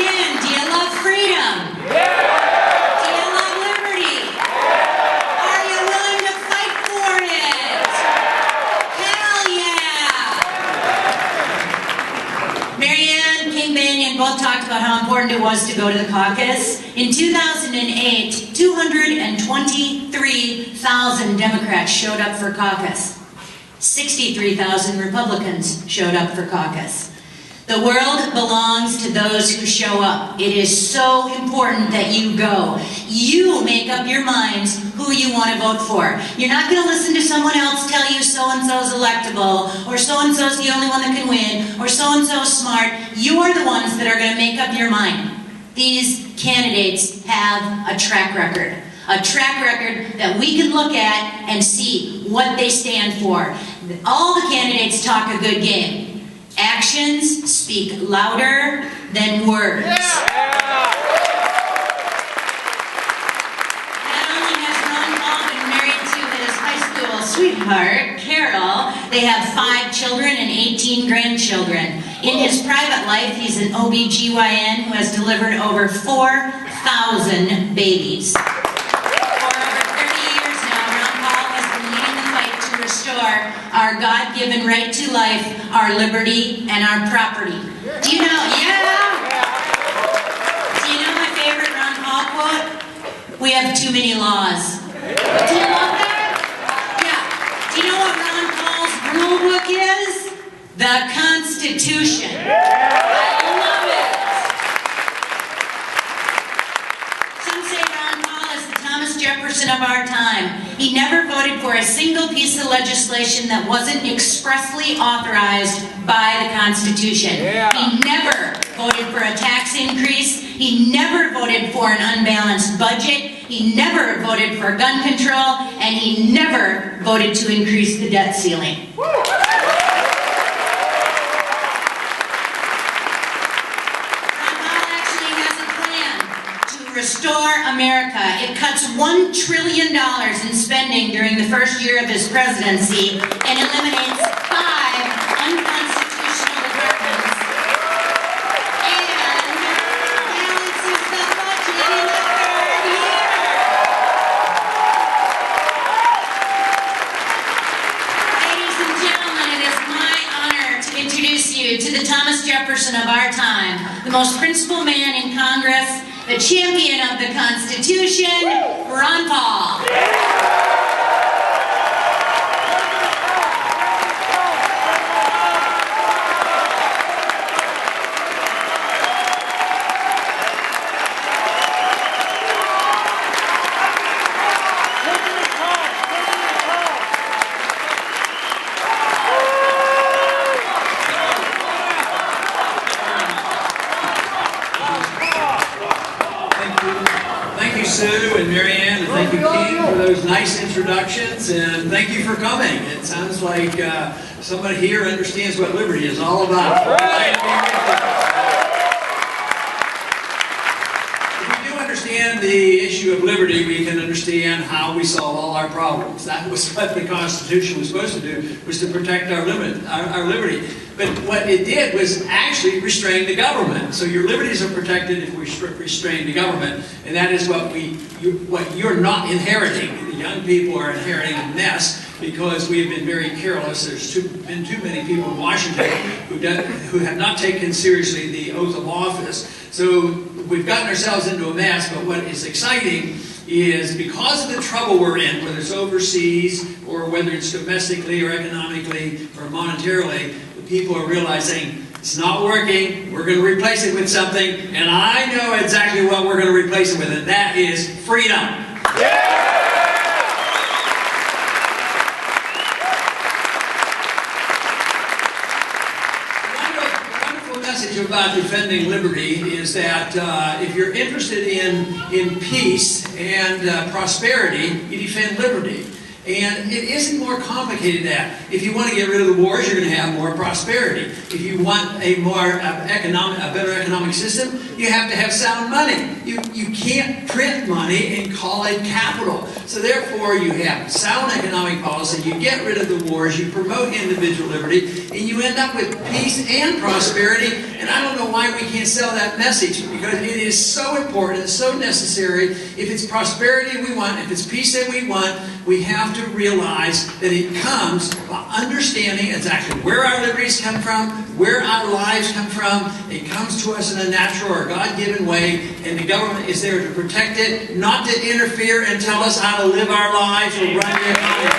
again. Do you love freedom? Do you love liberty? Are you willing to fight for it? Hell yeah! Marianne, King Banyan both talked about how important it was to go to the caucus. In 2008, 223,000 Democrats showed up for caucus. 63,000 Republicans showed up for caucus. The world belongs to those who show up. It is so important that you go. You make up your minds who you want to vote for. You're not going to listen to someone else tell you so-and-so's electable, or so-and-so's the only one that can win, or so-and-so's smart. You are the ones that are going to make up your mind. These candidates have a track record. A track record that we can look at and see what they stand for. All the candidates talk a good game. Actions speak louder than words. Not only has Ron Paul been married to his high school sweetheart, Carol, they have 5 children and 18 grandchildren. In his private life, he's an OB/GYN who has delivered over 4,000 babies. Our God-given right to life, our liberty, and our property. Do you know? Yeah! Do you know my favorite Ron Paul quote? We have too many laws. Do you love that? Yeah. Do you know what Ron Paul's rule book is? The Constitution. I love it. Some say Ron Paul is the Thomas Jefferson of our time. He never voted for a single piece of legislation that wasn't expressly authorized by the Constitution. He never voted for a tax increase. He never voted for an unbalanced budget. He never voted for gun control. And he never voted to increase the debt ceiling. Restore America. It cuts $1 trillion in spending during the first year of his presidency and eliminates 5 unconstitutional departments and balances the budget in the 3rd year. Ladies and gentlemen, it is my honor to introduce you to the Thomas Jefferson of our time, the most principled man in Congress, the champion of the Constitution, Ron Paul. Sue and Marianne, and thank you, King, for those nice introductions, and thank you for coming. It sounds like somebody here understands what liberty is all about. If we do understand the issue of liberty, we can understand how we solve all our problems. That was what the Constitution was supposed to do, was to protect our liberty. But what it did was actually restrain the government. So your liberties are protected if we restrain the government, and that is what you're not inheriting. The young people are inheriting a mess because we have been very careless. There's been too many people in Washington who have not taken seriously the oath of office. So we've gotten ourselves into a mess. But what is exciting is because of the trouble we're in, whether it's overseas or whether it's domestically or economically or monetarily, people are realizing it's not working, we're going to replace it with something, and I know exactly what we're going to replace it with, and that is freedom. The wonderful message about defending liberty is that if you're interested in peace and prosperity, you defend liberty. And it isn't more complicated than that. If you want to get rid of the wars, you're going to have more prosperity. If you want a better economic system, you have to have sound money. You can't print money and call it capital. So therefore, you have sound economic policy, you get rid of the wars, you promote individual liberty, and you end up with peace and prosperity. And I don't know why we can't sell that message, because it is so important, it's so necessary. If it's prosperity we want, if it's peace that we want, we have to realize that it comes by understanding exactly where our liberties come from, where our lives come from. It comes to us in a natural or God-given way, and the government is there to protect it, not to interfere and tell us how to live our lives or run it.